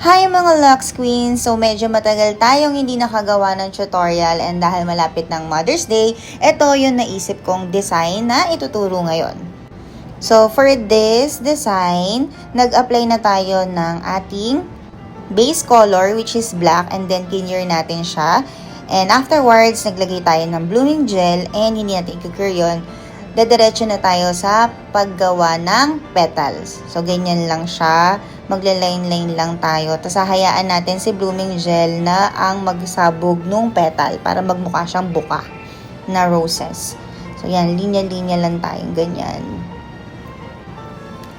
Hi mga Lux Queens! So medyo matagal tayong hindi nakagawa ng tutorial and dahil malapit ng Mother's Day, ito yung naisip kong design na ituturo ngayon. So for this design, nag-apply na tayo ng ating base color which is black and then kinure natin siya. And afterwards, naglagay tayo ng blooming gel and hindi natin i-cure yun. Dediretso na tayo sa paggawa ng petals. So, ganyan lang siya. Magla-line-line lang tayo. Tapos, hahayaan natin si blooming gel na ang magsabog nung petal para magmukha siyang buka na roses. So, yan. Linya-linya lang tayo. Ganyan.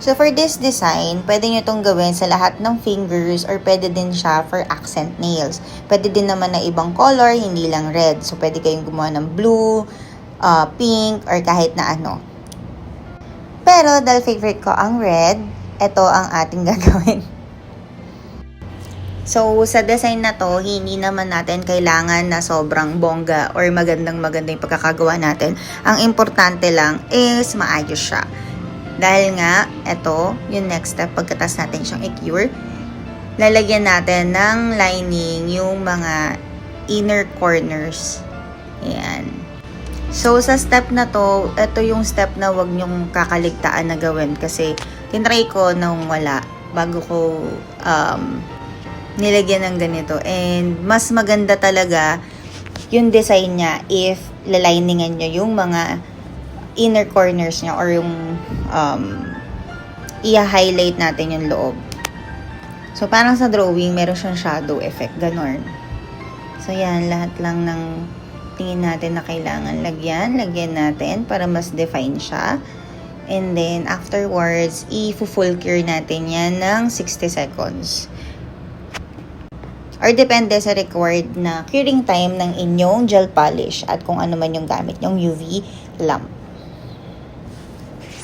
So, for this design, pwede nyo itong gawin sa lahat ng fingers or pwede din siya for accent nails. Pwede din naman na ibang color, hindi lang red. So, pwede kayong gumawa ng blue, pink, or kahit na ano. Pero, dahil favorite ko ang red, ito ang ating gagawin. So, sa design na to, hindi naman natin kailangan na sobrang bongga or magandang-maganda yung pagkakagawa natin. Ang importante lang is maayos siya. Dahil nga, ito, yung next step, pagkatas natin siyang i-cure, lalagyan natin ng lining yung mga inner corners. Ayan. So, sa step na to, ito yung step na wag nyong kakaligtaan na gawin kasi tinry ko nung wala bago ko nilagyan ng ganito. And mas maganda talaga yung design niya if laliningan nyo yung mga inner corners niya or yung i-highlight natin yung loob. So, parang sa drawing, meron siyang shadow effect. Ganon. So, yan. Lahat lang ng tingin natin na kailangan lagyan natin para mas define siya. And then, afterwards, i-full cure natin yan ng 60 seconds. Or depende sa required na curing time ng inyong gel polish at kung ano man yung gamit yung UV lamp.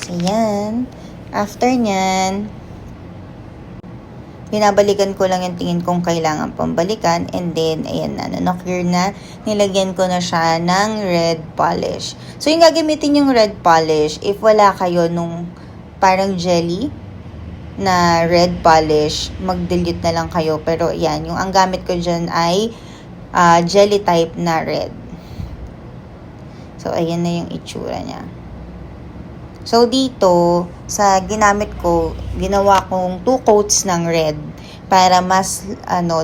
So, yan. After nyan, binabalikan ko lang yung tingin kung kailangan pambalikan. And then, ayan na, na-cure na. Nilagyan ko na siya ng red polish. So, yung gagamitin yung red polish, if wala kayo nung parang jelly na red polish, mag-dilute na lang kayo. Pero, yan, yung ang gamit ko dyan ay jelly type na red. So, ayan na yung itsura niya. So, dito, sa ginamit ko, ginawa kong 2 coats ng red para mas,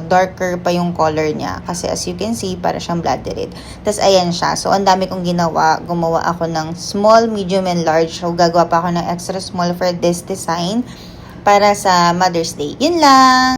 darker pa yung color niya. Kasi as you can see, para siyang bloody red. Tapos, ayan siya. So, ang dami kong ginawa. Gumawa ako ng small, medium, and large. So, gagawa pa ako ng extra small for this design para sa Mother's Day. Yun lang!